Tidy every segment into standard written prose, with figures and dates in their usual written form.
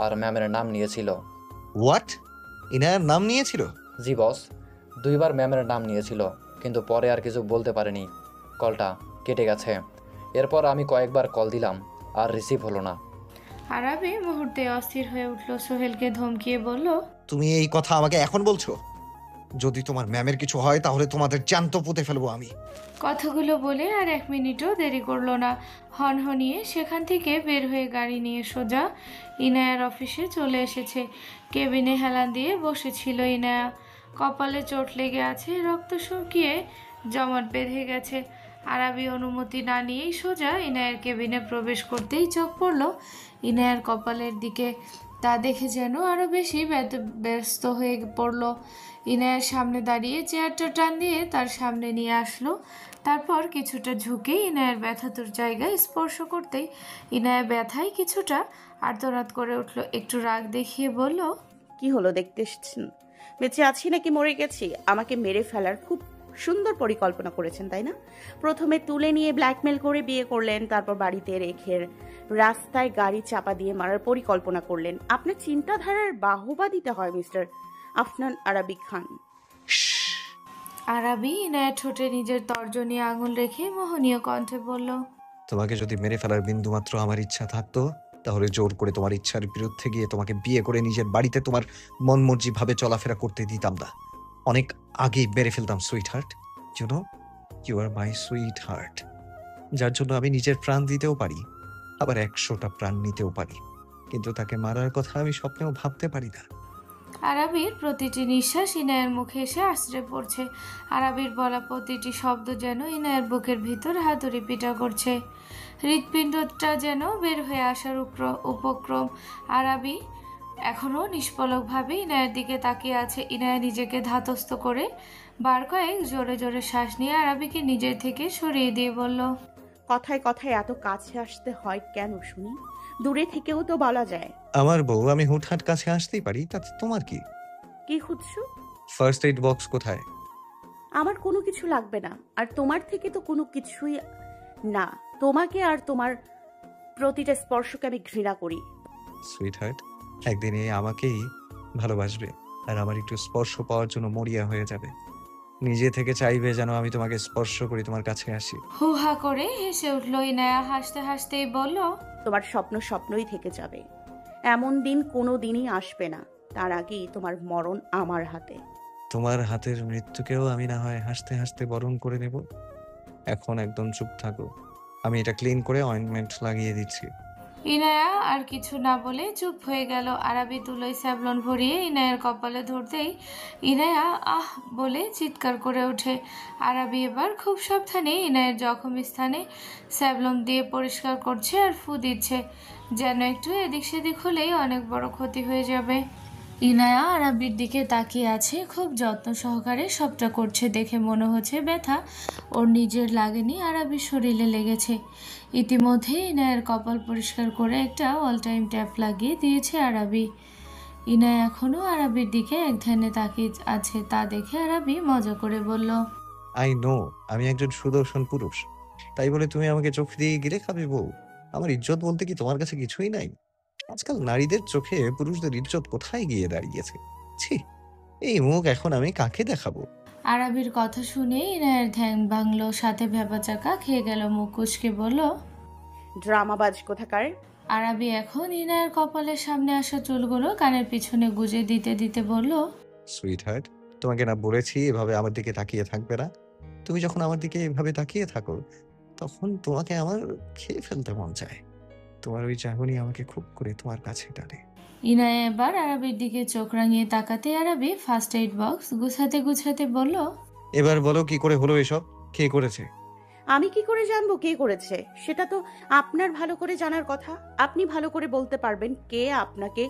আর ম্যামের নাম নিয়েছিল। হোয়াট? ইনায়ার নাম নিয়েছিল? জি বস, 2বার ম্যামের নাম নিয়েছিল, কিন্তু পরে আর কিছু বলতে পারেনি। কলটা কেটে গেছে। এরপর আমি কয়েকবার কল দিলাম, আর রিসিভ হলো না। আরাবি মুহূর্তে অস্থির হয়ে উঠল। সোহেলকে ধমকিয়ে বলল, তুমি এই কথা আমাকে এখন বলছো? যদি তোমার ম্যামের কিছু হয় তাহলে তোমাদের জ্যান্ত পুঁতে ফেলবো আমি। কথাগুলো বলে আর 1 মিনিটও দেরি করলো না। হনহনিয়ে সেখান থেকে বের হয়ে গাড়ি নিয়ে সোজা ইনায়ার অফিসে চলে এসেছে। কেবিনে হেলান দিয়ে বসেছিল ইনায়া। কপালে চোট লেগে আছে, রক্ত শুকিয়ে জমাট বেঁধে গেছে। আরাবি অনুমতি না নিয়েই সোজা ইনায়ার কেবিনে প্রবেশ করতেই চোখ পড়ল ইনায়ার কপালের দিকে। তা দেখে যেন আরও বেশি ব্যস্ত হয়ে পড়ল। ইনায়ার সামনে দাঁড়িয়ে চেয়ারটা টান দিয়ে তার সামনে নিয়ে আসলো। তারপর কিছুটা ঝুঁকে ইনায়ার ব্যথাতুর জায়গায় স্পর্শ করতেই ইনায়া ব্যথায় কিছুটা আর্তনাদ করে উঠল। একটু রাগ দেখিয়ে বলল, কি হলো দেখতে এসেছেন? বেঁচে আছি নাকি মরে গেছি? আমাকে মেরে ফেলার খুব সুন্দর পরিকল্পনা করেছেন, তাই না? প্রথমে তুলে নিয়ে ব্ল্যাকমেল করে বিয়ে করলেন, তারপর বাড়িতে রেখে রাস্তায় গাড়ি চাপা দিয়ে মারার পরিকল্পনা করলেন। আপনার চিন্তাধারার বাহবা দিতে হয় মিস্টার আফনান আরাবি খান। আরাবি ইনায়ার ঠোঁটে নিজের তর্জনী আঙুল রেখে মোহনীয় কণ্ঠে বলল, তোমাকে যদি মেরে ফেলার বিন্দুমাত্র আমার ইচ্ছা থাকতো, তাহলে জোর করে তোমার ইচ্ছার বিরুদ্ধে গিয়ে তোমাকে বিয়ে করে নিজের বাড়িতে তোমার মন মর্জি ভাবে চলাফেরা করতে দিতাম না। অনেক আগেই মেরে ফেলতাম sweetheart. You know, you are my sweetheart, যার জন্য আমি নিজের প্রাণ দিতেও পারি, আবার 100টা প্রাণ নিতেও পারি, কিন্তু তাকে মারার কথা আমি স্বপ্নেও ভাবতে পারি না। আরাবির প্রতিটি নিঃশ্বাস ইনায়ের মুখে এসে আশ্রে পড়ছে। আরাবির বলা প্রতিটি শব্দ যেন ইনায়ের বুকের ভিতর হাতুড়ি পিটা করছে। হৃৎপিণ্ডটা যেন বের হয়ে আসার উপক্রম। আরাবি এখনও নিষ্পলকভাবে ইনায়ের দিকে তাকিয়ে আছে। ইনায়া নিজেকে ধাতস্থ করে বার কয়েক জোরে জোরে শ্বাস নিয়ে আরাবিকে নিজের থেকে সরিয়ে দিয়ে বলল, কথায় কথায় এত কাছে আসতে হয় কেন শুনি? দূরে থেকেও তো বলা যায়। আমার বউ, আমি হুটহাট কাছে আসতেই পারি, তাতে তোমার কি? কি খুঁজছো? ফার্স্ট এইড বক্স কোথায়? আমার কোনো কিছু লাগবে না, আর তোমার থেকে তো কোনো কিছুই না। তোমাকে আর তোমার প্রতিটা স্পর্শকে আমি ঘৃণা করি। সুইট হার্ট, একদিন এই আমাকেই ভালোবাসবে, আর আমার একটু স্পর্শ পাওয়ার জন্য মরিয়া হয়ে যাবে। নিজে থেকে চাইবে যেন আমি তোমাকে স্পর্শ করি, তোমার কাছে আসি। হু হা করে হেসে উঠল ইনায়া। হাসতে হাসতেই বলল, তোমার স্বপ্ন স্বপ্নই থেকে যাবে। এমন দিন কোনো দিনই আসবে না। তার আগেই তোমার মরণ আমার হাতে। তোমার হাতের মৃত্যুকেও আমি না হয় হাসতে হাসতে বরণ করে নেব। এখন একদম চুপ থাকো, আমি এটা ক্লিন করে অয়েন্টমেন্ট লাগিয়ে দিচ্ছি। ইনায়া আর কিছু না বলে চুপ হয়ে গেল। আরাবি তুলোয় স্যাভলন ভরিয়ে ইনায়ার কপালে ধরতেই ইনায়া আহ বলে চিৎকার করে ওঠে। আরাবি এবার খুব সাবধানে ইনায়ের জখম স্থানে স্যাভলন দিয়ে পরিষ্কার করছে আর ফু দিচ্ছে, যেন একটু এদিক সেদিক হলেই অনেক বড় ক্ষতি হয়ে যাবে। ইনায়া আরাবির দিকে তাকিয়ে আছে, খুব যত্ন সহকারে সবটা করছে। দেখে মনে হচ্ছে ব্যথা ওর নিজের লাগেনি, আরাবির শরীরে লেগেছে। ইতিমধ্যে ইনায়ের কপাল পরিষ্কার করে একটা অল টাইম ট্যাপ লাগিয়ে দিয়েছে আরাবি। ইনায়া এখনও আরাবির দিকে এক ধ্যানে তাকিয়ে আছে। তা দেখে আরাবি মজা করে বলল, আই নো, আমি একজন সুদর্শন পুরুষ, তাই বলে তুমি আমাকে চোখ দিয়ে গিলে খাবে বউ? আমার ইজ্জত বলতে কি তোমার কাছে কিছুই নাই? আজকাল নারীদের চোখে পুরুষদের ইজ্জত কোথায় গিয়ে দাঁড়িয়েছে? ছি, এই মুখ এখন আমি কাকে দেখাবো? আরাবির কথা শুনে ইনায়ের ধ্যান ভাঙলো, সাথে ভ্যাবাচাকা খেয়ে গেল। মুখ কুচকে বলল, ড্রামাবাজ কোথাকার। আরাবি এখন ইনায়ের কপালের সামনে আসা চুলগুলো কানের পিছনে গুজে দিতে দিতে বলল, সুইট হার্ট, তোমাকে না বলেছি এভাবে আমার দিকে তাকিয়ে থাকবে না? তুমি যখন আমার দিকে এভাবে তাকিয়ে থাকো, তখন তোমাকে আমার খেয়ে ফেলতে মন চায়। তোমার ওই চাহনি আমাকে খুব করে তোমার কাছে টানে। ইনায়া এবার আরাবির দিকে চোখ রাঙিয়ে তাকাতে আরাবি ফার্স্ট এইড বক্স গুছাতে গুছাতে বলল, এবার বলো কি করে হলো এসব? কে করেছে? আমি কি করে জানবো কে করেছে? সেটা তো আপনার ভালো করে জানার কথা। আপনি ভালো করে বলতে পারবেন কে আপনাকে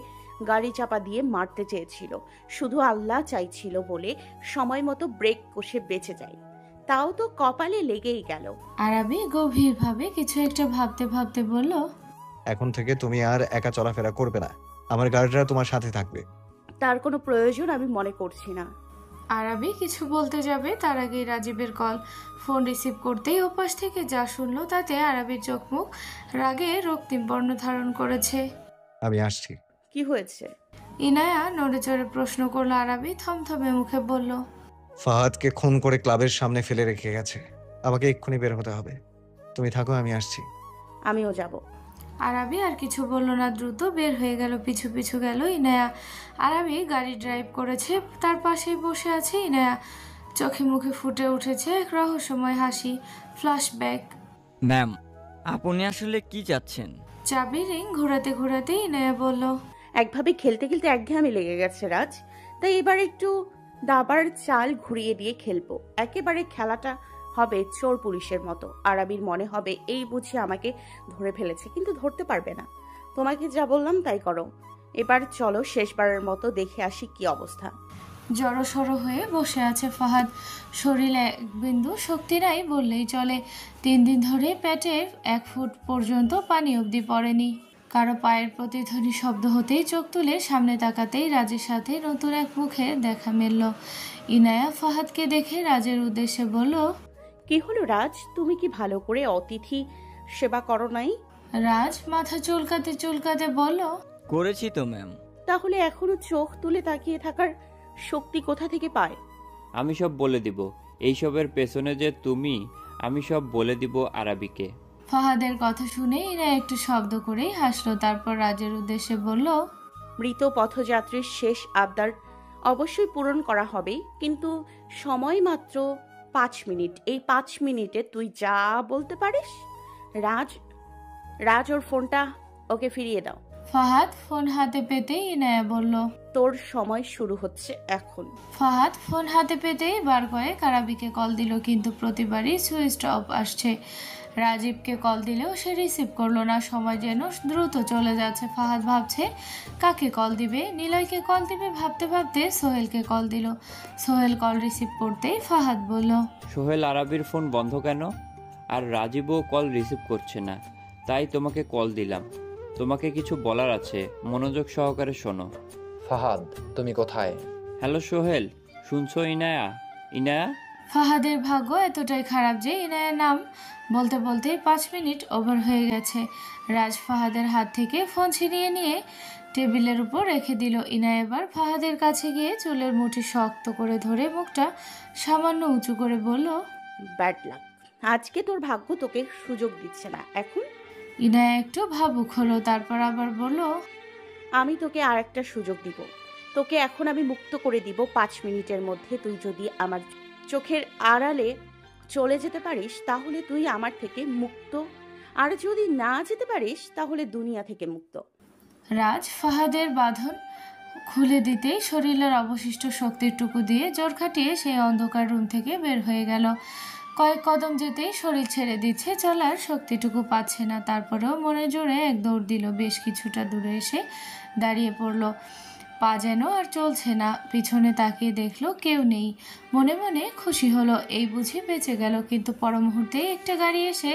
গাড়ি চাপা দিয়ে মারতে চেয়েছিল। শুধু আল্লাহ চাইছিল বলে সময় মতো ব্রেক কষে বেঁচে যায়, তাও তো কপালে লেগেই গেল। আরাবি গভীরভাবে কিছু একটা ভাবতে ভাবতে বলল, এখন থেকে তুমি আর একা চলাফেরা করবে না, আমার গার্ডরা তোমার সাথে থাকবে। তার কোনো প্রয়োজন আমি মনে করছি না। আরাবি কিছু বলতে যাবে তার আগেই রাজীবের কল। ফোন রিসিভ করতেই ওপাশ থেকে যা শুনলো তাতে আরাবির চোখ মুখ রাগে রক্তিম বর্ণ ধারণ করেছে। আমি আসছি। কি হয়েছে? ইনায়া নড়ে চড়ে প্রশ্ন করলো। আরাবি থমথমে মুখে বলল, ফাহাদকে খুন করে ক্লাবের সামনে ফেলে রেখে গেছে। আমাকে এক্ষুনি বের হতে হবে। তুমি থাকো, আমি আসছি। আমিও যাব। আরাবি আর কিছু বলল না, দ্রুত বের হয়ে গেল। পিছু পিছু গেল ইনায়া। আরাবি গাড়ি ড্রাইভ করেছে, তার পাশেই বসে আছে ইনায়া। চোখে মুখে ফুটে উঠেছে এক রহস্যময় হাসি। ফ্ল্যাশব্যাক। ম্যাম, আপনি আসলে কি চাচ্ছেন? চাবি রিং ঘোরাতে ঘোরাতে ইনায়া বলল, একভাবে খেলতে খেলতে একঘেয়েমি লেগে গেছে রাজ, তাই এবার একটু দাবার চাল ঘুরিয়ে দিয়ে খেলবো। একেবারে খেলাটা হবে চোর পুলিশের মতো। আরাবির মনে হবে এই বুঝি আমাকে ধরে ফেলেছে, কিন্তু ধরতে পারবে না। তোমাকে যা বললাম তাই করো। এবার চলো শেষবারের মতো দেখে আসি কি অবস্থা। জড়সড় হয়ে বসে আছে ফাহাদ। শরীরে এক বিন্দু শক্তি নাই বললেই চলে। 3 দিন ধরে পেটে 1 ফুট পর্যন্ত পানি অবধি পড়েনি। কারো পায়ের প্রতিধ্বনি শব্দ হতেই চোখ তুলে সামনে তাকাতেই রাজের সাথে নতুন এক মুখে দেখা মিলল। ইনায়া ফাহাদকে দেখে রাজের উদ্দেশ্যে বলল, কি হলো রাজ, তুমি কি ভালো করে অতিথি সেবা করো নাই? রাজ মাথা চুলকাতে চুলকাতে বলল, করেছি তো ম্যাম। তাহলে এখনো চোখ তুলে তাকিয়ে থাকার শক্তি কোথা থেকে পায়? আমি সব বলে দিব। এইসবের পেছনে যে তুমি, আমি সব বলে দিব আরাবিকে। ফাহাদের কথা শুনে ইনায়া একটু শব্দ করেই হাসলো। তারপর রাজের উদ্দেশ্যে বলল, মৃত পথযাত্রীর শেষ আবদার অবশ্যই পূরণ করা হবে, কিন্তু সময় মাত্র 5 মিনিট। এই 5 মিনিটে তুই যা বলতে পারিস। রাজ রাজ ওর ফোনটা ওকে ফিরিয়ে দাও। ফাহাদ ফোন হাতে পেতেই ইনায়া বলল, তোর সময় শুরু হচ্ছে এখন। ফাহাদ ফোন হাতে পেতেই বার কয়েক আরাবিকে কল দিল, কিন্তু প্রতিবারই সুইচ অফ আসছে। রাজীবকে কল দিলেও সে রিসিভ করলো না। সময় যেন দ্রুত চলে যাচ্ছে। ফাহাদ ভাবছে কাকে কল দিবে। নিলয়কে কল দিবে ভাবতে ভাবতে সোহেলকে কল দিল। সোহেল কল রিসিভ করতেই ফাহাদ বলল, সোহেল, আরাবির ফোন বন্ধ কেন? আর রাজীবও কল রিসিভ করছে না, তাই তোমাকে কল দিলাম। তোমাকে কিছু বলার আছে, মনোযোগ সহকারে শোনো। ফাহাদ, তুমি কোথায়? হ্যালো সোহেল, শুনছো? ইনায়া, ইনায়া। ফাহাদের ভাগ্য এতটাই খারাপ যে ইনায়ের নাম বলতে বলতে 5 মিনিট ওভার হয়ে গেছে। রাজ ফাহাদের হাত থেকে ফোন ছিনিয়ে নিয়ে টেবিলের উপর রেখে দিল। ইনায়া এবার ফাহাদের কাছে গিয়ে চুলের মুঠি শক্ত করে ধরে মুখটা সামান্য উঁচু করে বলল, ব্যাড লাক, আজকে তোর ভাগ্য তোকে সুযোগ দিচ্ছে না। এখন ইনায়া একটু ভাবুক হলো, তারপর আবার বলল, আমি তোকে আর একটা সুযোগ দিব। তোকে এখন আমি মুক্ত করে দিব 5 মিনিটের মধ্যে। তুই যদি আমার চোখের আড়ালে চলে যেতে পারিস তাহলে তুই আমার থেকে মুক্ত, আর যদি না যেতে পারিস তাহলে দুনিয়া থেকে মুক্ত। রাজ ফাহাদের বাঁধন খুলে দিতেই শরীরের অবশিষ্ট শক্তিটুকু দিয়ে জোর খাটিয়ে সেই অন্ধকার রুম থেকে বের হয়ে গেল। কয়েক কদম যেতেই শরীর ছেড়ে দিচ্ছে, চলার শক্তিটুকু পাচ্ছে না। তারপরেও মনে জোরে এক দৌড় দিল। বেশ কিছুটা দূরে এসে দাঁড়িয়ে পড়ল। পা যেন আর চলছে না। পিছনে তাকিয়ে দেখলো কেউ নেই। মনে মনে খুশি হলো, এই বুঝি বেঁচে গেল। কিন্তু পর মুহূর্তে একটা গাড়ি এসে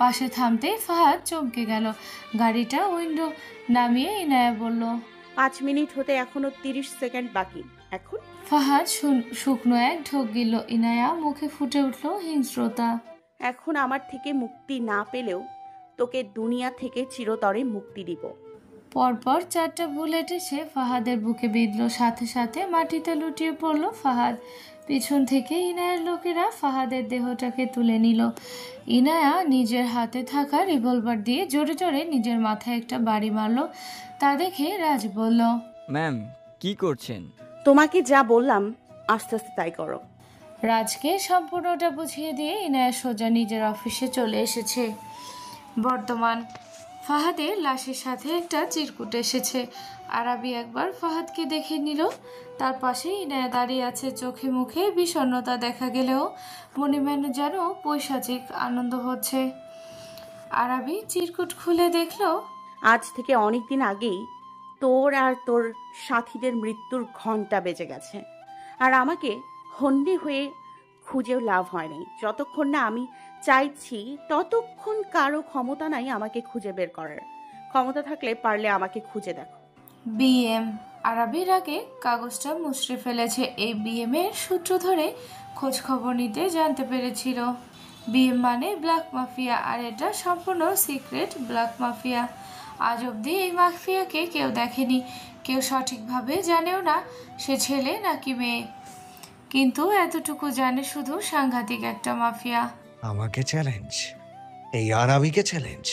পাশে থামতেই ফাহাদ চমকে গেল। গাড়িটা উইন্ডো নামিয়ে ইনায়া বলল, 5 মিনিট হতে এখনো 30 সেকেন্ড বাকি। এখন ফাহাদ শুকনো এক ঢোক গিল। ইনায়া মুখে ফুটে উঠল হিংস্রতা। এখন আমার থেকে মুক্তি না পেলেও তোকে দুনিয়া থেকে চিরতরে মুক্তি দিব। পরপর 4টা বুলেট এসে ফাহাদের বুকে বিঁধল। সাথে সাথে মাটিতে লুটিয়ে পড়ল ফাহাদ। পিছন থেকে ইনায়ার লোকেরা ফাহাদের দেহটাকে তুলে নিল। ইনায়া নিজের হাতে থাকা রিভলভার দিয়ে জোরে জোরে নিজের মাথায় একটা বাড়ি মারল। তা দেখে রাজ বলল, ম্যাম, কি করছেন? তোমাকে যা বললাম আস্তে আস্তে তাই করো। রাজকে সম্পূর্ণটা বুঝিয়ে দিয়ে ইনায়া সোজা নিজের অফিসে চলে এসেছে। বর্তমান ফাহাদের লাশের সাথে একটা চিরকুট এসেছে। আরাবি একবার ফাহাদকে দেখে নিল। তার পাশে ইনায়া দাঁড়িয়ে আছে। চোখে মুখে বিষণ্ণতা দেখা গেলেও মনে মনে যেন পৈশাচিক আনন্দ হচ্ছে। আরাবি চিরকুট খুলে দেখলো, আজ থেকে অনেক দিন আগেই তোর আর তোর সাথীদের মৃত্যুর ঘন্টা বেজে গেছে, আর আমাকে হন্যে হয়ে খুঁজেও লাভ হয়নি। যতক্ষণ না আমি চাইছি ততক্ষণ কারো ক্ষমতা নাই আমাকে খুঁজে বের করার। ক্ষমতা থাকলে পারলে আমাকে খুঁজে দেখো। বিএম। আরাবির আগে কাগজটা মুছড়ে ফেলেছে। এই বিএম এর সূত্র ধরে খোঁজ খবর নিতে জানতে পেরেছিল। বিএম মানে ব্ল্যাক মাফিয়া, আর এটা সম্পূর্ণ সিক্রেট ব্ল্যাক মাফিয়া। আজ অবধি এই মাফিয়াকে কেউ দেখেনি, কেউ সঠিকভাবে জানেও না সে ছেলে নাকি মেয়ে, কিন্তু এতটুকু জানে শুধু সাংঘাতিক একটা মাফিয়া। আমাকে চ্যালেঞ্জ, এই আরাবিকে চ্যালেঞ্জ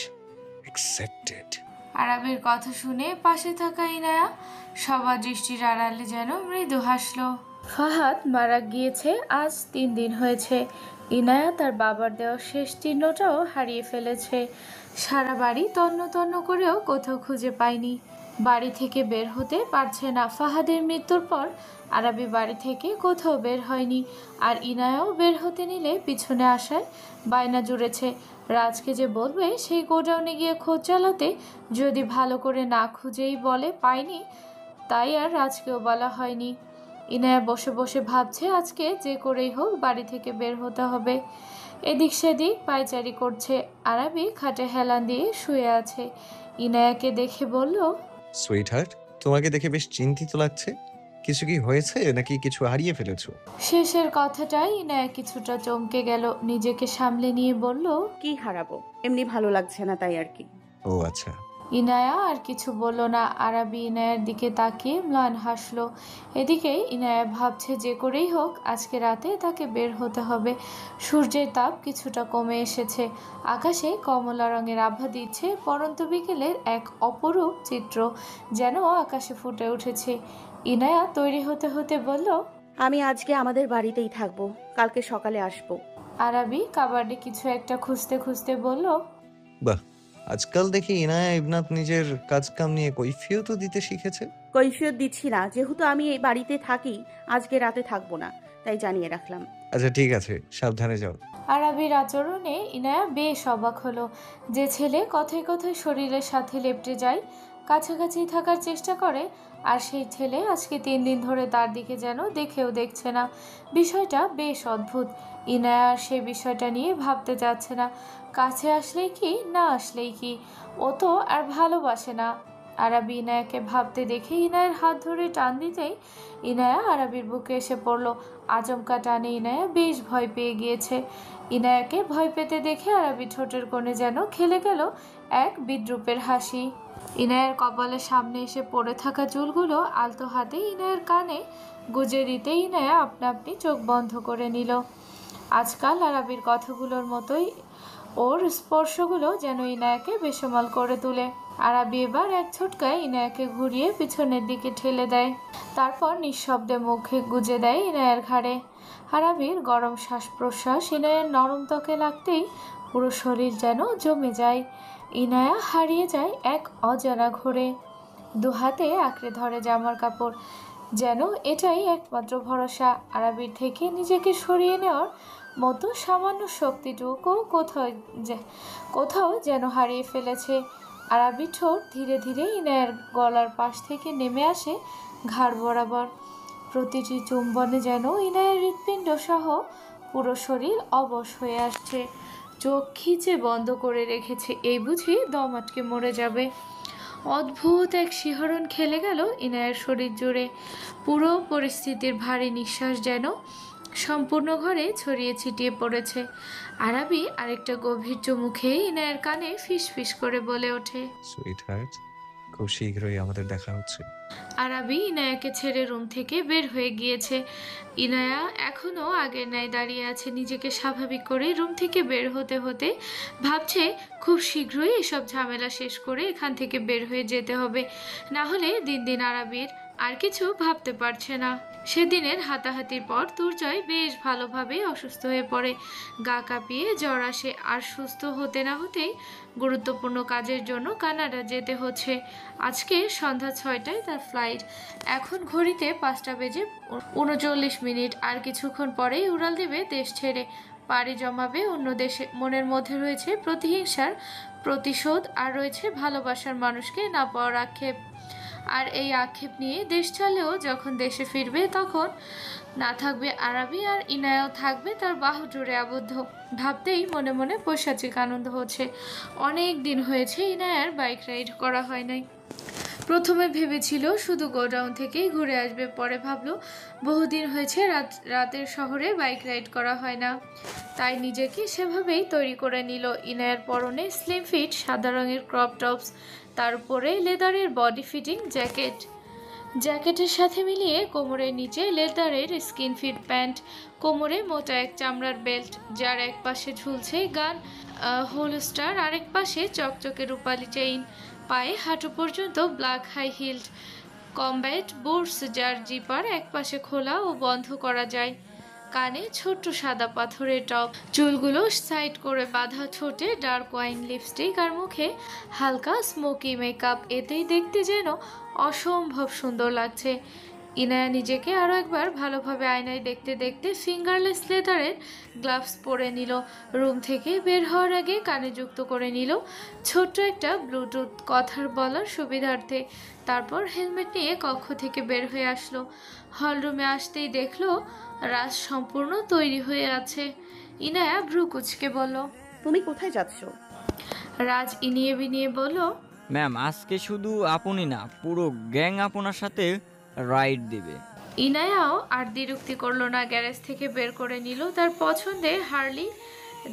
অ্যাকসেপ্টেড। আরাবির কথা শুনে পাশে থাকা ইনায়া সবার দৃষ্টির আড়ালে যেন মৃদু হাসলো। ফাহাদ মারা গিয়েছে আজ 3 দিন হয়েছে। ইনায়া তার বাবার দেওয়া শেষ চিহ্নটাও হারিয়ে ফেলেছে। সারা বাড়ি তন্ন তন্ন করেও কোথাও খুঁজে পায়নি। বাড়ি থেকে বের হতে পারছে না। ফাহাদের মৃত্যুর পর আরাবি বাড়ি থেকে কোথাও বের হয়নি, আর ইনায়াও বের হতে নিলে পিছনে আসায় বায়না জুড়েছে রাজকে যে বলবে সেই গোডাউনে গিয়ে খোঁজ চালাতে, যদি ভালো করে না খুঁজেই বলে পায়নি, তাই আর রাজকেও বলা হয়নি। ইনায়া বসে বসে ভাবছে আজকে যে করেই হোক বাড়ি থেকে বের হতে হবে। এদিক সেদিক পায়চারি করছে। আরাবি খাটে হেলান দিয়ে শুয়ে আছে। ইনায়াকে দেখে বলল, সুইটহার্ট, তোমাকে দেখে বেশ চিন্তিত লাগছে। কিছু কি হয়েছে নাকি কিছু হারিয়ে ফেলেছো? শেষের কথাটাই ইনায়া কিছুটা চমকে গেল। নিজেকে সামলে নিয়ে বলল, কি হারাবো, এমনি ভালো লাগছে না তাই আর কি। ও আচ্ছা। ইনায়া আর কিছু বলল না। আরাবি ইনায়ার দিকে তাকিয়ে ম্লান হাসলো। এদিকে ইনায়া ভাবছে যে করেই হোক আজকে রাতে তাকে বের হতে হবে। সূর্যের তাপ কিছুটা কমে এসেছে। আকাশে কমলা রঙের আভা দিচ্ছে পরন্ত বিকেলের এক অপরূপ চিত্র যেন আকাশে ফুটে উঠেছে। ইনায়া তৈরি হতে হতে বলল, আমি আজকে আমাদের বাড়িতেই থাকবো, কালকে সকালে আসবো। আরাবি কাবাডে কিছু একটা খুঁজতে খুঁজতে বলল, বাহ, আজকাল দেখি ইনায়া ইবনাত নিজের কাজ কাম নিয়ে কৈফিয়তও দিতে শিখেছে। কৈফিয়ত দিচ্ছি না, যেহেতু আমি এই বাড়িতে থাকি আজকে রাতে থাকবো না, তাই জানিয়ে রাখলাম। আচ্ছা ঠিক আছে, সাবধানে যাও। আরাবির আচরণে ইনায়া বেশ অবাক হলো। যে ছেলে কথায় কথায় শরীরের সাথে লেপ্টে যায়, কাছাকাছি থাকার চেষ্টা করে, আর সেই ছেলে আজকে 3 দিন ধরে তার দিকে যেন দেখেও দেখছে না। বিষয়টা বেশ অদ্ভুত। ইনায়া আর সে বিষয়টা নিয়ে ভাবতে চাচ্ছে না। কাছে আসলেই কি, না আসলেই কি, ও তো আর ভালোবাসে না। আরাবি ইনায়াকে ভাবতে দেখে ইনায়ের হাত ধরে টান দিতেই ইনায়া আরাবির বুকে এসে পড়ল। আচমকা টানে ইনায়া বেশ ভয় পেয়ে গিয়েছে। ইনায়াকে ভয় পেতে দেখে আরাবি ঠোঁটের কোণে যেন খেলে গেল এক বিদ্রূপের হাসি। ইনায়ের কপালের সামনে এসে পড়ে থাকা চুলগুলো আলতো হাতে ইনায়ের কানে গুজে দিতে ইনায়া আপনা আপনি চোখ বন্ধ করে নিল। আজকাল আরাবির কথাগুলোর মতোই ওর স্পর্শগুলো যেন ইনায়াকে বেসামাল করে তোলে। আরাবি এবার এক ছোটকায় ইনায়াকে ঘুরিয়ে পিছনের দিকে ঠেলে দেয়, তারপর নিঃশব্দে মুখে গুজে দেয় ইনায়ের ঘাড়ে। আরাবির গরম শ্বাস প্রশ্বাস ইনায়ের নরম ত্বকে লাগতেই পুরো শরীর যেন জমে যায়। ইনায়া হারিয়ে যায় এক অজানা ঘোরে। দুহাতে আঁকড়ে ধরে জামার কাপড়, যেন এটাই একমাত্র ভরসা। আরাবির থেকে নিজেকে সরিয়ে নেওয়ার মতো সামান্য শক্তিটুকু কোথাও যেন হারিয়ে ফেলেছে। আরাবি ঠোঁট ধীরে ধীরে ইনায়ের গলার পাশ থেকে নেমে আসে ঘাড় বরাবর। প্রতিটি চুম্বনে যেন ইনায়ের হৃৎপিণ্ড সহ পুরো শরীর অবশ হয়ে আসছে। চোখ খিচে বন্ধ করে রেখেছে, এই বুঝি দম আটকে মরে যাবে। অদ্ভুত এক শিহরণ খেলে গেল ইনায়ের শরীর জুড়ে। পুরো পরিস্থিতির ভারী নিঃশ্বাস যেন সম্পূর্ণ ঘরে ছড়িয়ে ছিটিয়ে পড়েছে। আরাবি আরেকটা গভীর চুমু খেয়ে ইনায়ের কানে ফিস ফিস করে বলে ওঠে, সুইটহার্ট, খুব শীঘ্রই আমাদের দেখা হচ্ছে। আরাবি ইনায়াকে ছেড়ে রুম থেকে বের হয়ে গিয়েছে। ইনায়া এখনও আগের ন্যায় দাঁড়িয়ে আছে। নিজেকে স্বাভাবিক করে রুম থেকে বের হতে হতে ভাবছে খুব শীঘ্রই এসব ঝামেলা শেষ করে এখান থেকে বের হয়ে যেতে হবে, না হলে দিন দিন আরাবির আর কিছু ভাবতে পারছে না। সেদিনের হাতাহাতির পর দুর্জয় বেশ ভালোভাবে অসুস্থ হয়ে পড়ে। গা কাঁপিয়ে জ্বর আসে, আর সুস্থ হতে না হতেই গুরুত্বপূর্ণ কাজের জন্য কানাডা যেতে হচ্ছে। আজকে সন্ধ্যা 6টায় তার ফ্লাইট। এখন ঘড়িতে 5টা বেজে 39 মিনিট। আর কিছুক্ষণ পরেই উড়াল দেবে দেশ ছেড়ে, পাড়ি জমাবে অন্য দেশে। মনের মধ্যে রয়েছে প্রতিহিংসার প্রতিশোধ, আর রয়েছে ভালোবাসার মানুষকে না পাওয়ার আক্ষেপ। আর এই আক্ষেপ নিয়ে দেশ ছাড়লেও যখন দেশে ফিরবে তখন না থাকবে আরাবি, আর ইনায়াও থাকবে তার বাহু জুড়ে আবদ্ধ। ভাবতেই মনে মনে পৈশাচিক আনন্দ হচ্ছে। অনেক দিন হয়েছে ইনায়ার বাইক রাইড করা হয় নাই। প্রথমে ভেবেছিল শুধু গোডাউন থেকেই ঘুরে আসবে, পরে ভাবলো বহুদিন হয়েছে রাতের শহরে বাইক রাইড করা হয় না, তাই নিজেকে সেভাবেই তৈরি করে নিল। ইনায়ার পরনে স্লিম ফিট সাদা রঙের ক্রপ টপস, তার উপরে লেদারের বডি ফিটিং জ্যাকেটের সাথে মিলিয়ে কোমরের নিচে লেদারের স্কিন ফিট প্যান্ট, কোমরে মোটা এক চামড়ার বেল্ট যার এক পাশে ঝুলছে গান হোলস্টার, আরেক পাশে চকচকে রূপালি চেইন, পায়ে হাঁটু পর্যন্ত black high heeled combat boots যার জিপার এক পাশে খোলা ও বন্ধ করা যায়, কানে ছোট্ট সাদা পাথরের টপ, চুলগুলো সাইড করে বাঁধা, ঠোঁটে ডার্ক ওয়াইন লিপস্টিক আর মুখে হালকা স্মোকি মেকআপ। এতেই দেখতে যেন অসম্ভব সুন্দর লাগছে। ইনায়া নিজেকে আরও একবার ভালোভাবে আয়নায় দেখতে দেখতে ফিঙ্গারলেস লেদারের গ্লাভস পরে নিল। রুম থেকে বের হওয়ার আগে কানে যুক্ত করে নিল ছোট্ট একটা ব্লুটুথ কথার বলার সুবিধার্থে। তারপর হেলমেট নিয়ে কক্ষ থেকে বের হয়ে আসলো। হলরুমে আসতেই দেখলো রাজ সম্পূর্ণ তৈরি হয়ে আছে। ইনায়া ভ্রু কুচকে বলল, তুমি কোথায় যাচ্ছ? রাজ ইনিয়ে বিনিয়ে বলল, ম্যাম আজকে শুধু আপনি না, পুরো গ্যাং আপনার সাথে রাইড দিবে। ইনায়াও আর দ্বিরুক্তি করলো না, গ্যারেজ থেকে বের করে নিল তার পছন্দের হার্লি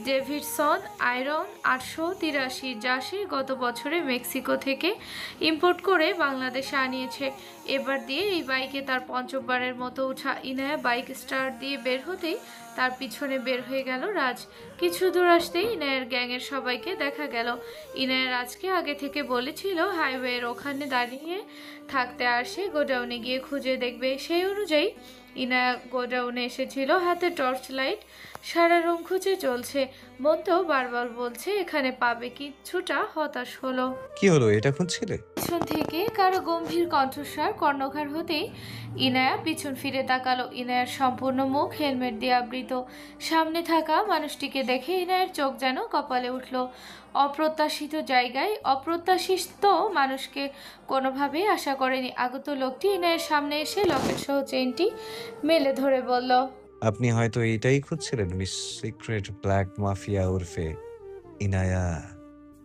ডেভিডসন আয়রন 883, যা সে গত বছরে মেক্সিকো থেকে ইম্পোর্ট করে বাংলাদেশে আনিয়েছে। এবার দিয়ে এই বাইকে তার পঞ্চমবারের মতো ওঠা। ইনায়া বাইক স্টার্ট দিয়ে বের হতেই তার পিছনে বের হয়ে গেল রাজ। কিছু দূর আসতেই ইনায়ার গ্যাংয়ের সবাইকে দেখা গেল। ইনায়া রাজকে আগে থেকে বলেছিল হাইওয়ের ওখানে দাঁড়িয়ে থাকতে, আর সে গোডাউনে গিয়ে খুঁজে দেখবে। সেই অনুযায়ী ইনায়া গোডাউনে এসেছিল, হাতে টর্চ লাইট, সারা রুম খুঁজে চলছে। মন তো বারবার বলছে এখানে পাবে, কিছুটা হতাশ হলো। কি হলো, এটা খুঁজছিলে? পিছন থেকে কারো গম্ভীর কণ্ঠস্বর কর্ণঘার হতেই ইনায়া পিছন ফিরে তাকালো। ইনায়ার সম্পূর্ণ মুখ হেলমেট দিয়ে আবৃত। সামনে থাকা মানুষটিকে দেখে ইনায়ার চোখ যেন কপালে উঠল। অপ্রত্যাশিত জায়গায় অপ্রত্যাশিত মানুষকে কোনোভাবেই আশা করেনি। আগত লোকটি ইনায়ের সামনে এসে লকেট সহ চেইনটি মেলে ধরে বলল, আপনি হয়তো এইটাই খুঁজছিলেন, মিস সিক্রেট ব্ল্যাক মাফিয়া ওরফে ইনায়া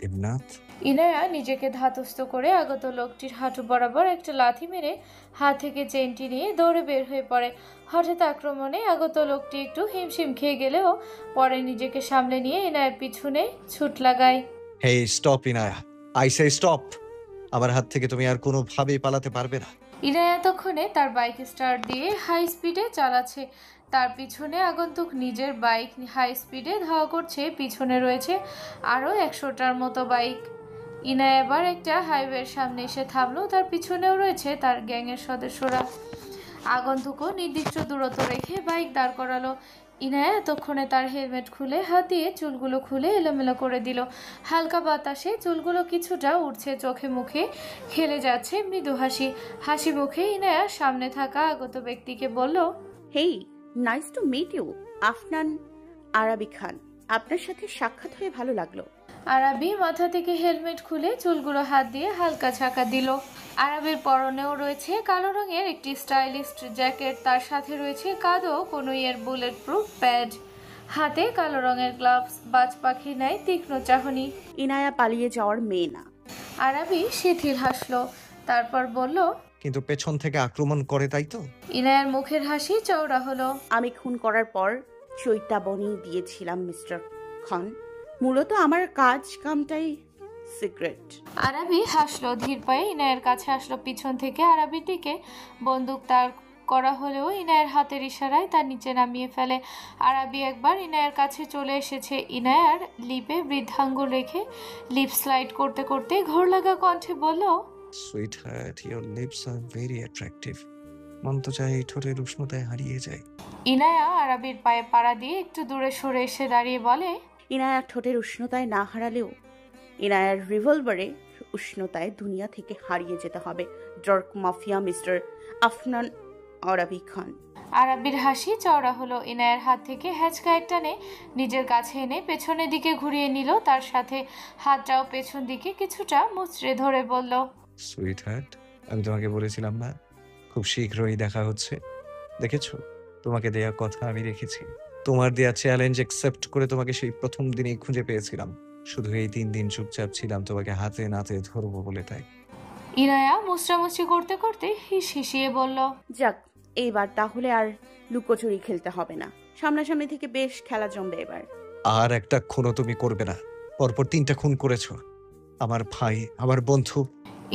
ইবনাথ। ইনায়া নিজেকে ধাতস্থ করে আগত লোকটির হাঁটু বরাবর একটা লাথি মেরে হাত থেকে চেইনটি নিয়ে দৌড়ে বের হয়ে পড়ে। হঠাৎ আক্রমণে আগত লোকটি একটু হিমশিম খেয়ে গেলেও পরে নিজেকে সামলে নিয়ে ইনায়ার পিছনে ছুট লাগায়। Hey stop Inaya, I say stop. আমার হাত থেকে তুমি আর কোনোভাবেই পালাতে পারবে না। ইনায়া তখনে তার বাইক স্টার্ট দিয়ে হাই স্পিডে চালাচ্ছে। তার পিছনে আগন্তুক নিজের বাইক হাই স্পিডে ধাওয়া করছে। পিছনে রয়েছে আরও 100টার মতো বাইক। ইনায়া এবার একটা হাইওয়ের সামনে এসে থামলো। তার পিছনেও রয়েছে তার গ্যাংয়ের সদস্যরা। আগন্তুকও নির্দিষ্ট দূরত্ব রেখে বাইক দাঁড় করালো। ইনায়া এতক্ষণে তার হেলমেট খুলে হাত দিয়ে চুলগুলো খুলে এলোমেলো করে দিল। হালকা বাতাসে চুলগুলো কিছুটা উঠছে, চোখে মুখে খেলে যাচ্ছে মৃদু হাসি। হাসি মুখে ইনায়া সামনে থাকা আগত ব্যক্তিকে বলল, hey, nice to meet you, Afnan Arabi Khan. আপনার সাথে সাক্ষাৎ হয়ে ভালো লাগলো। আরাবি মাথা থেকে হেলমেট খুলে চুলগুলো হাত দিয়ে হালকা ঝাঁকা দিল। আরাবির পরনেও রয়েছে কালো রঙের একটি স্টাইলিস্ট জ্যাকেট, তার সাথে রয়েছে কাদো কনুইয়ের বুলেট প্রুফ প্যাড, হাতে কালো রঙের গ্লাভস, বাজ পাখি নাই তীক্ষ্ণ চাহনি। ইনায়া পালিয়ে যাওয়ার মেয়ে না। আরাবি শিথিল হাসলো, তারপর বলল, কিন্তু পেছন থেকে আক্রমণ করে, তাই তো? ইনায়ার মুখের হাসি চওড়া হলো। আমি খুন করার পর চৈতাবনী দিয়েছিলাম মিস্টার খান। মূলত আমার কামটাই সিক্রেট। আরাবি হাসলো, ধীর পায়ে ইনায়ের কাছে আসলো। পিছন থেকে আরাবির দিকে বন্দুক তার করা হলেও ইনায়ের হাতের ইশারায় তার নিচে নামিয়ে ফেলে। আরাবি একবার ইনায়ের কাছে চলে এসেছে। ইনায়ার লিপে বৃদ্ধাঙ্গুল রেখে লিপ স্লাইড করতে করতে ঘোর লাগা কণ্ঠে বলল, sweetheart, your lips are very attractive. মন তো চাই এই ঠোঁটের উষ্ণতায় হারিয়ে যায়। ইনায়া আরাবির পায়ে পাড়া দিয়ে একটু দূরে সরে এসে দাঁড়িয়ে বলে, ইনায়ার ঠোঁটের উষ্ণতায় না হারালেও ইনায়ার রিভলভারে উষ্ণতায় দুনিয়া থেকে হারিয়ে যেতে হবে। Dark mafia mister Afnan Arabi Khan. আরাবির হাসি চওড়া হলো। ইনায়ের হাত থেকে হ্যাচকা এক টানে নিজের কাছে এনে পেছনের দিকে ঘুরিয়ে নিল। তার সাথে হাতটাও পেছন দিকে কিছুটা মুচড়ে ধরে বলল, সুইট হার্ট, আমি তোমাকে বলেছিলাম না খুব শীঘ্রই দেখা হচ্ছে। দেখেছো, তোমাকে দেয়া কথা আমি রেখেছি। তোমার দেয়া চ্যালেঞ্জ অ্যাকসেপ্ট করে তোমাকে সেই প্রথম দিনেই খুঁজে পেয়েছিলাম। শুধু এই 3 দিন চুপচাপ ছিলাম তোমাকে হাতে নাতে ধরবো বলে। তাই ইনায়া মুচড়ামুচড়ি করতে করতে হিস হিসিয়ে বলল, যাক, এইবার তাহলে আর লুকোচুরি খেলতে হবে না। সামনাসামনি থেকে বেশ খেলা জমবে এবার। আর একটা খুনও তুমি করবে না। পরপর 3টা খুন করেছো। আমার ভাই, আমার বন্ধু।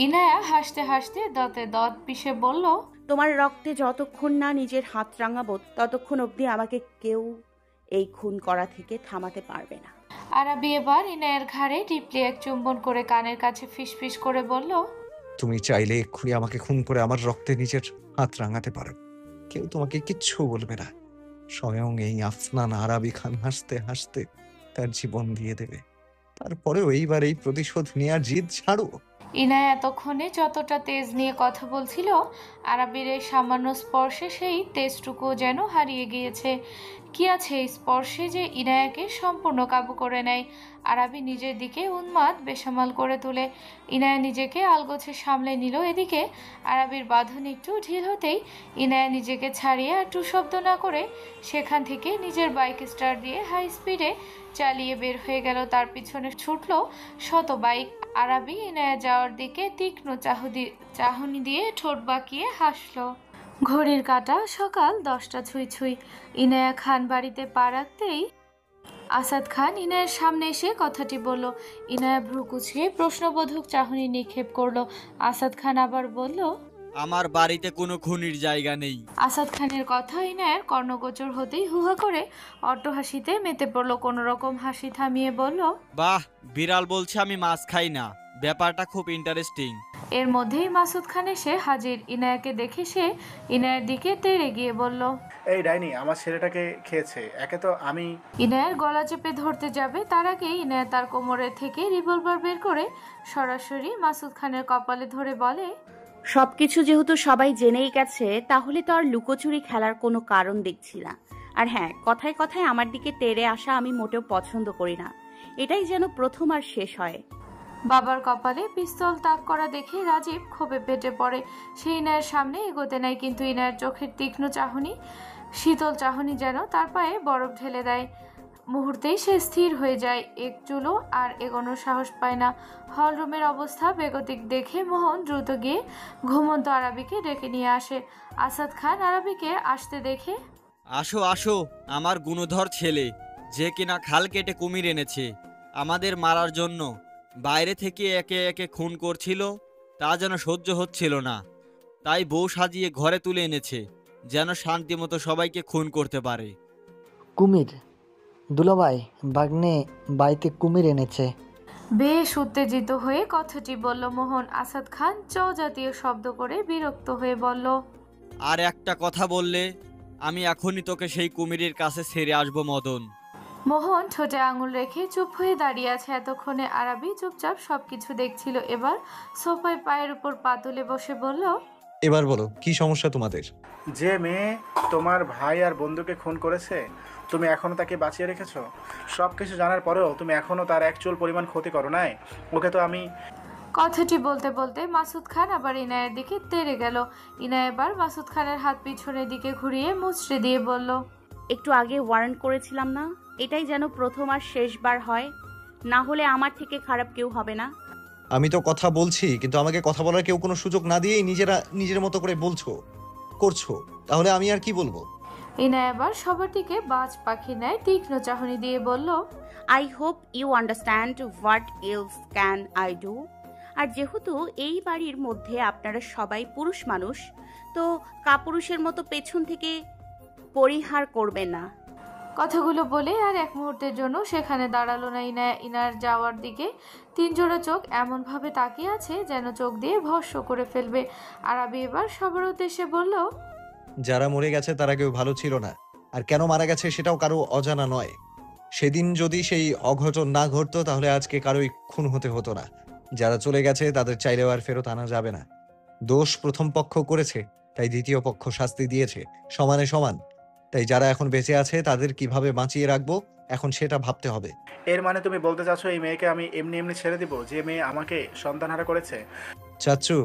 ইনায়া হাসতে হাসতে দাঁতে দাঁত পিষে বলল, তোমার রক্তে যতক্ষণ না নিজের হাত রাঙাবো ততক্ষণ অবধি আমাকে কেউ এই খুন করা থেকে থামাতে পারবে না। আরাবি এবার ইনায়ের ঘাড়ে টিপলি এক চুম্বন করে কানের কাছে ফিসফিস করে বলল, তুমি চাইলে এক্ষুনি আমাকে খুন করে আমার রক্তে নিজের হাত রাঙাতে পারো, কেউ তোমাকে কিচ্ছু বলবে না। স্বয়ং এই আফনান আরাবি খান হাসতে হাসতে তার জীবন দিয়ে দেবে। তারপরেও এইবার এই প্রতিশোধ নেওয়ার জিদ ছাড়ো। ইনায়া এতক্ষণে যতটা তেজ নিয়ে কথা বলছিল, আরাবির এই সামান্য স্পর্শে সেই তেজটুকু যেন হারিয়ে গিয়েছে। কি আছে এই স্পর্শে যে ইনায়াকে সম্পূর্ণ কাবু করে নেয়। আরাবি নিজের দিকে উন্মাদ বেসামাল করে তোলে। ইনায়া নিজেকে আলগোছে সামলে নিল। এদিকে আরাবির বাঁধন একটু ঢিল হতেই ইনায়া নিজেকে ছাড়িয়ে আর টু শব্দ না করে সেখান থেকে নিজের বাইক স্টার্ট দিয়ে হাই স্পিডে চালিয়ে বের হয়ে গেল। তার পিছনে ছুটল শত বাইক। আরাবি ইনায়া যাওয়ার দিকে তীক্ষ্ণ চাহনি দিয়ে ঠোঁট বাঁকিয়ে হাসল। ঘড়ির কাঁটা সকাল 10টা ছুঁই ছুঁই। ইনায়া খান বাড়িতে পা রাখতেই আসাদ খান ইনায়ের সামনে এসে কথাটি বলল। ইনায়া ভ্রু কুচকে প্রশ্নবোধক চাহনি নিক্ষেপ করলো। আসাদ খান আবার বলল, আমার বাড়িতে কোনো খুনির জায়গা নেই। আসাদ খানের কথা ইনায়ের কর্ণগোচর হতেই হুহা করে অট্টহাসিতে মেতে পড়লো। কোনো রকম হাসি থামিয়ে বলল, বাহ, বিড়াল বলছে আমি মাছ খাই না, ব্যাপারটা খুব ইন্টারেস্টিং। এর মধ্যেই মাসুদ খান এসে হাজির। ইনায়াকে দেখে সে ইনায়ের দিকে তেড়ে গিয়ে বলল, এই ডাইনি আমার ছেলেটাকে খেয়েছে। একে তো আমি। ইনায়ের গলা চেপে ধরতে যাবে তার আগেই ইনায়া তার কোমরের থেকে রিভলভার বের করে সরাসরি মাসুদ খানের কপালে ধরে বলে, সবকিছু যেহেতু সবাই জেনেই গেছে তাহলে তো আর লুকোচুরি খেলার কোনো কারণ দেখছি না। আর হ্যাঁ, কথায় কথায় আমার দিকে তেড়ে আসা আমি মোটেও পছন্দ করি না। এটাই যেন প্রথম আর শেষ হয়। বাবার কপালে পিস্তল তাক করা দেখে রাজীব ক্ষোভে পেটে পড়ে। সে ইনায়ের সামনে এগোতে নেয়, কিন্তু ইনায়ের চোখের তীক্ষ্ণ চাহনি, শীতল চাহনি যেন তার পায়ে বরফ ঢেলে দেয়। মুহূর্তেই সে স্থির হয়ে যায়, এক চুলো আর এগোনোর সাহস পায় না। হলরুমের অবস্থা বেগতিক দেখে মোহন দ্রুত গিয়ে ঘুমন্ত আরাবিকে ডেকে নিয়ে আসে। আসাদ খান আরাবিকে আসতে দেখে, আসো আসো, আমার গুণধর ছেলে, যে কিনা খাল কেটে কুমির এনেছে আমাদের মারার জন্য। বাইরে থেকে একে একে খুন করছিল, তা যেন সহ্য হচ্ছিল না, তাই বউ সাজিয়ে ঘরে তুলে এনেছে, যেন শান্তিমতো সবাইকে খুন করতে পারে। কুমির? দুলাভাই, বাগ্নে বাড়িতে কুমির এনেছে। বেশ উত্তেজিত হয়ে কথাটি বলল মোহন। আসাদ খান চ জাতীয় শব্দ করে বিরক্ত হয়ে বলল, আর একটা কথা বললে আমি এখনই তোকে সেই কুমিরের কাছে ছেড়ে আসবো মদন। মোহন ঠোঁটে আঙুল রেখে চুপ হয়ে দাঁড়িয়ে আছে। এতক্ষণে আরাবি চুপচাপ সবকিছু দেখছিল। এবার সোফায় পায়ের উপর পা তুলে বসে বলল, এবার বলো, কি সমস্যা তোমাদের? যে মেয়ে তোমার ভাই আর বন্ধুকে খুন করেছে তুমি এখনো তাকে বাঁচিয়ে রেখেছো। সব কিছু জানার পরেও তুমি এখনো তার এক চুল পরিমাণ ক্ষতি করো নাই। ওকে তো আমি। কথাটি বলতে বলতে মাসুদ খান আবার ইনায়ের দিকে তেড়ে গেল। ইনায়া এবার মাসুদ খানের হাত পিছনের দিকে ঘুরিয়ে মুচড়ে দিয়ে বলল, একটু আগে ওয়ারেন্ট করেছিলাম না, এটাই যেন প্রথম আর শেষবার হয়, না হলে আমার থেকে খারাপ কেউ হবে না। আমি তো কথা বলছি, কিন্তু আমাকে কথা বলার কেউ কোনো সুযোগ না দিয়েই নিজের মতো করে করছো। তাহলে আমি আর কি বলবো? ইনায়া এবার সবার দিকে বাজ পাখি নেয় তীক্ষ্ণ চাহনি দিয়ে বলল, I hope you understand what else can I do. আর যেহেতু এই বাড়ির মধ্যে আপনারা সবাই পুরুষ মানুষ, তো কাপুরুষের মতো পেছন থেকে পরিহার করবেন না। কথাগুলো বলে আর এক মুহূর্তের জন্য সেখানে দাঁড়ালো না। ইনায়া ইনার যাওয়ার দিকে 3 জোড়া চোখ এমনভাবে তাকিয়ে আছে যেন চোখ দিয়ে ভস্ম করে ফেলবে। আরাবি এবার সবার উদ্দেশ্যে বলল, যারা মরে গেছে তারা কেউ ভালো ছিল না, আর কেন মারা গেছে সেটাও কারো অজানা নয়। সেদিন যদি সেই অঘটন না ঘটতো তাহলে আজকে কারোই খুন হতো না। যারা চলে গেছে তাদের চাইলেও আর ফেরত আনা যাবে না। দোষ প্রথম পক্ষ করেছে, তাই দ্বিতীয় পক্ষ শাস্তি দিয়েছে সমানে সমান। তাই যারা এখন বেঁচে আছে তাদের কিভাবে বাঁচিয়ে রাখবো এখন সেটা ভাবতে হবে। এর মানে তুমি বলতে চাচ্ছ এই মেয়েকে আমি এমনি এমনি ছেড়ে দিব, যে মেয়ে আমাকে সন্তানহারা করেছে? চাচ্চু,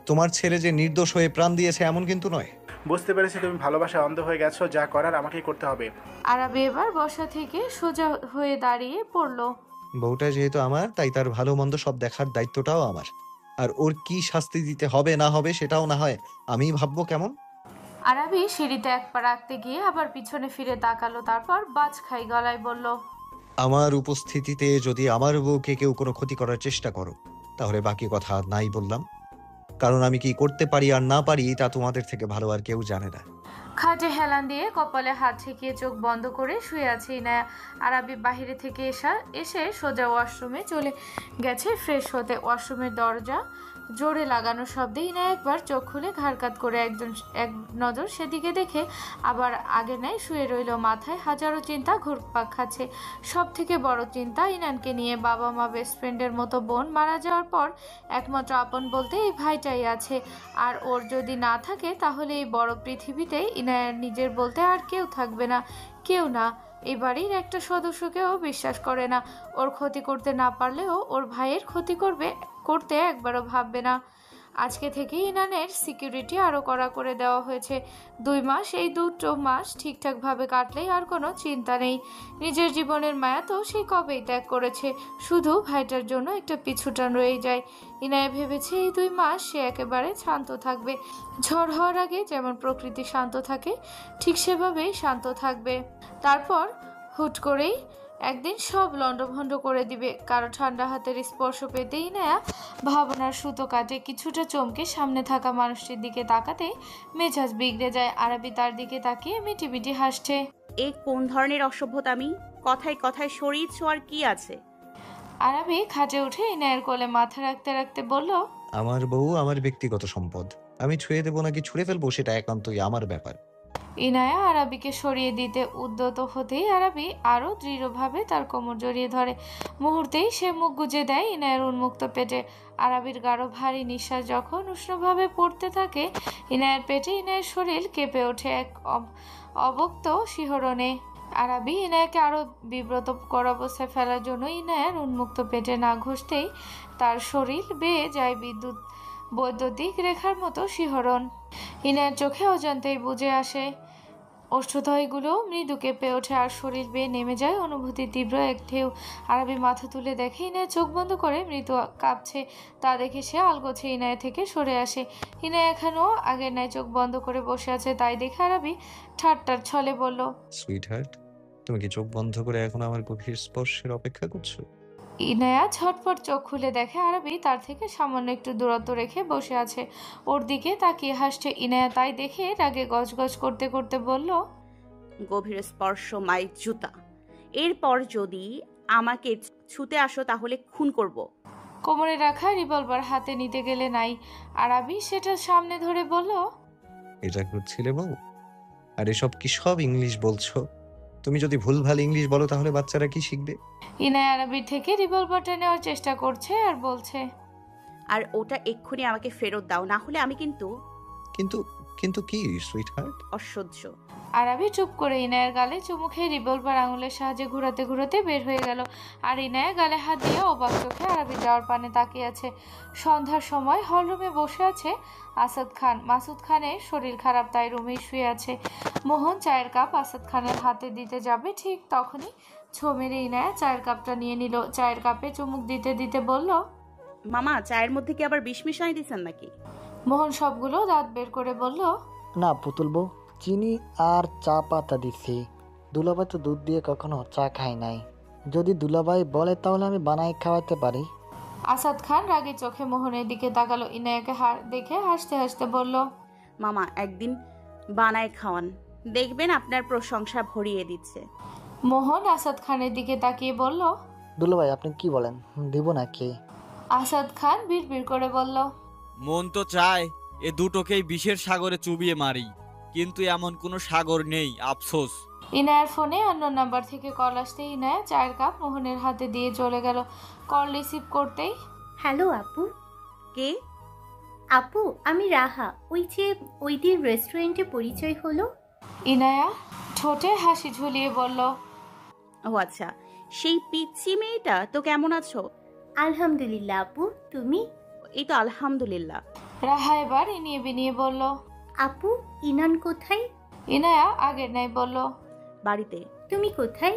তোমার ছেলে যে নির্দোষ হয়ে প্রাণ দিয়েছে এমন কিন্তু নয়। বুঝতে পেরেছি তুমি ভালোবাসা অন্ধ হয়ে গেছো, যা করার আমাকেই করতে হবে। আরাবি এবার বসা থেকে সোজা হয়ে দাঁড়িয়ে পড়ল। বউটা যেহেতু আমার, তাই তার ভালো মন্দ সব দেখার দায়িত্বটাও আমার। আর ওর কি শাস্তি দিতে হবে না হবে সেটাও না হয় আমিই ভাববো। কেমন? আরাবি সিঁড়িতে এক পা রাখতে গিয়ে আবার পিছনে ফিরে তাকালো, তারপর বাজ খাই গলায় বলল, আমার উপস্থিতিতে যদি আমার বউকে কেউ কোনো ক্ষতি করার চেষ্টা করো, তাহলে বাকি কথা নাই বললাম। কারণ আমি কি করতে পারি আর না পারি তা তোমাদের থেকে ভালো আর কেউ জানে না। খাটে হেলান দিয়ে কপালে হাত ঠেকিয়ে চোখ বন্ধ করে শুয়ে আছে ইনায়া। আরাবি বাহিরে থেকে এসে সোজা ওয়াশরুমে চলে গেছে ফ্রেশ হতে। ওয়াশরুমের দরজা জোরে লাগানো শব্দে ইনায়া একবার চোখ খুলে ঘাড় কাত করে এক নজর সেদিকে দেখে আবার আগে নেয় শুয়ে রইল। মাথায় হাজারো চিন্তা ঘুরপাক খাচ্ছে। সব থেকে বড় চিন্তা ইনানকে নিয়ে। বাবা মা, বেস্ট ফ্রেন্ডের মতো বোন মারা যাওয়ার পর একমাত্র আপন বলতে এই ভাইটাই আছে। আর ওর যদি না থাকে তাহলে এই বড় পৃথিবীতে ইনায়ার নিজের বলতে আর কেউ থাকবে না। কেউ না, এই বাড়ির একটা সদস্যকেও বিশ্বাস করে না। ওর ক্ষতি করতে না পারলেও ওর ভাইয়ের ক্ষতি করতে একবারও ভাববে না। আজকে থেকে ইনানের সিকিউরিটি আরও কড়া করে দেওয়া হয়েছে। 2 মাস, এই 2 মাস ঠিকঠাকভাবে কাটলেই আর কোনো চিন্তা নেই। নিজের জীবনের মায়া তো সেই কবেই ত্যাগ করেছে, শুধু ভাইটার জন্য একটা পিছুটান রয়ে যায়। ইনায় ভেবেছে এই 2 মাস সে একেবারে শান্ত থাকবে। ঝড় হওয়ার আগে যেমন প্রকৃতি শান্ত থাকে ঠিক সেভাবেই শান্ত থাকবে। তারপর হুট করেই একদিন সব লণ্ডভণ্ড করে দিবে। কারো ঠান্ডা হাতের স্পর্শ পেতেই নেয়া ভাবনার সুতো কাটে। কিছুটা চমকে সামনে থাকা মানুষটির দিকে তাকাতেই মেজাজ বিগড়ে যায়। আরাবি তার দিকে তাকিয়ে মিটি মিটি হাসছে। এ কোন ধরনের অসভ্যতা? আমি কথায় কথায় শরীর ছোঁয়ার কি আছে? আরাবি খাটে উঠে ইনায়ের কোলে মাথা রাখতে রাখতে বলল, আমার বউ আমার ব্যক্তিগত সম্পদ। আমি ছুঁয়ে দেবো নাকি ছুঁড়ে ফেলবো সেটা একান্তই আমার ব্যাপার। ইনায়া আরাবিকে সরিয়ে দিতে উদ্যত হতেই আরাবি আরও দৃঢ়ভাবে তার কোমর জড়িয়ে ধরে। মুহূর্তেই সে মুখ গুজে দেয় ইনায়ের উন্মুক্ত পেটে। আরাবির গাঢ় ভারী নিঃশ্বাস যখন উষ্ণভাবে পড়তে থাকে ইনায়ের পেটে, ইনায়ের শরীর কেঁপে ওঠে এক অবক্ত শিহরণে। আরাবি ইনায়াকে আরও বিব্রতকর অবস্থায় ফেলার জন্য ইনায়ের উন্মুক্ত পেটে না ঘষতেই তার শরীর বেয়ে যায় বৈদ্যুতিক রেখার মতো শিহরণ। ইনায়ের চোখে অজান্তেই বুঝে আসে, অষ্টধয়গুলো মৃদু কেঁপে ওঠে আর শরীর বেয়ে নেমে যায় অনুভূতির তীব্র এক ঢেউ। আরাবি মাথা তুলে দেখে ইনায়া চোখ বন্ধ করে মৃদু কাঁপছে। তা দেখে সে আলগোছে ইনায়া থেকে সরে আসে। ইনায়া এখানেও আগের ন্যায় চোখ বন্ধ করে বসে আছে। তাই দেখে আরাবি ঠাট্টার ছলে বলল, সুইট হার্ট, তুমি কি চোখ বন্ধ করে এখন আমার গভীর স্পর্শের অপেক্ষা করছো? ইনায়া ঝটপট চোখ খুলে দেখে আরাবি তার থেকে সামান্য একটু দূরত্ব রেখে বসে আছে। ওর দিকে তাকিয়ে হাসছে ইনায়া। তাই দেখে রাগে গজগজ করতে করতে বলল, গভীর স্পর্শ মায়ের জুতা। এরপর যদি আমাকে ছুতে আসো তাহলে খুন করব। কোমরে রাখা রিভলভার হাতে নিতে গেলে নাই। আরাবি সেটা সামনে ধরে বলল, এটা করছিলে বউ? আর এসব কি সব ইংলিশ বলছো? তুমি যদি ভুলভাল ইংলিশ বলো তাহলে বাচ্চারা কি শিখবে? ইনায়া আরাবির থেকে রিভলভারটা নেওয়ার চেষ্টা করছে আর বলছে, আর ওটা এক্ষুনি আমাকে ফেরত দাও, না হলে আমি কিন্তু কিন্তু কিন্তু কি সুইট হার্ট? অসহ্য। আরাবি চুপ করে ইনায়ের গালে চুমু খেয়ে রিভলভার আঙুলের সাহায্যে ঘুরাতে ঘুরাতে বের হয়ে গেল। আর ইনায়া গালে হাত দিয়ে অবাক চোখে আরাবি যাওয়ার পানে তাকিয়ে আছে। সন্ধ্যার সময় হলরুমে বসে আছে আসাদ খান। মাসুদ খানের শরীর খারাপ, তাই রুমেই শুয়ে আছে। মোহন চায়ের কাপ আসাদ খানের হাতে দিতে যাবে, ঠিক তখনই ছো মেরে ইনায়া চায়ের কাপটা নিয়ে নিল। চায়ের কাপে চুমুক দিতে দিতে বলল, মামা, চায়ের মধ্যে কি আবার বিষ মিশাই দিছেন নাকি? মোহন সবগুলো দাঁত বের করে বলল, না পুতুল বউ, চিনি আর চা পাতা দিছি। দুলাভাই তো দুধ দিয়ে কখনো চা খায় নাই। যদি দুলাভাই বলে তাহলে আমি বানাই খাওয়াতে পারি। আসাদ খান রাগে চোখে মোহনের দিকে তাকালো। ইনায়াকে দেখে হাসতে হাসতে বলল, মামা, একদিন বানায় খাওয়ান, দেখবেন আপনার প্রশংসা ভরিয়ে দিচ্ছে। মোহন আসাদ খানের দিকে তাকিয়ে বলল, দুলাভাই আপনি কি বলেন, দিব নাকি? আসাদ খান বিড়বিড় করে বলল, মন তো চায় এ দুটোকেই বিষের সাগরে চুবিয়ে মারি, কিন্তু এমন কোনো সাগর নেই, আফসোস। ইনায়ার ফোনে অন্য নাম্বার থেকে কল আসতে ইনায়া চায়ের কাপ মোহনের হাতে দিয়ে চলে গেল। কল রিসিভ করতেই, হ্যালো আপু। কে? আপু, আমি রাহা। ওই দিন রেস্টুরেন্টে পরিচয় হলো। ইনায়া ঠোঁটে হাসি ঝুলিয়ে বলল, ও আচ্ছা, সেই পিচ্চি মেয়েটা। তো কেমন আছো? আলহামদুলিল্লাহ আপু, তুমি? এই তো আলহামদুলিল্লাহ। রাহা এবার ইনিয়ে বিনিয়ে বলল, আপু, ইনান কোথায়? ইনায়া আগের নাই বলল, বাড়িতে। তুমি কোথায়?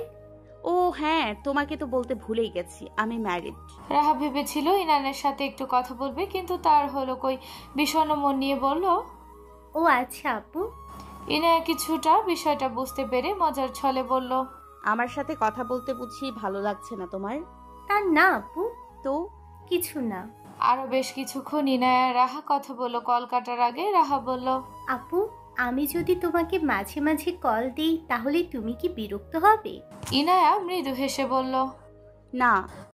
ও হ্যাঁ, তোমাকে তো বলতে ভুলেই গেছি, আমি ম্যারিড। রাহা ভেবেছিল ইনানের সাথে একটু কথা বলবে, কিন্তু তার হলো কই। বিষণ্ণ মন নিয়ে বলল, ও আচ্ছা আপু। ইনায়া কিছুটা বিষয়টা বুঝতে পেরে মজার ছলে বলল, আমার সাথে কথা বলতে বুঝি ভালো লাগছে না তোমার? তা না আপু, তো কিছু না। আরও বেশ কিছুক্ষণ ইনায়া আর রাহা কথা বলল। কল কাটার আগে রাহা বলল, আপু, আমি যদি তোমাকে মাঝে মাঝে কল দিই তাহলে তুমি কি বিরক্ত হবে? ইনায়া মৃদু হেসে বলল, না,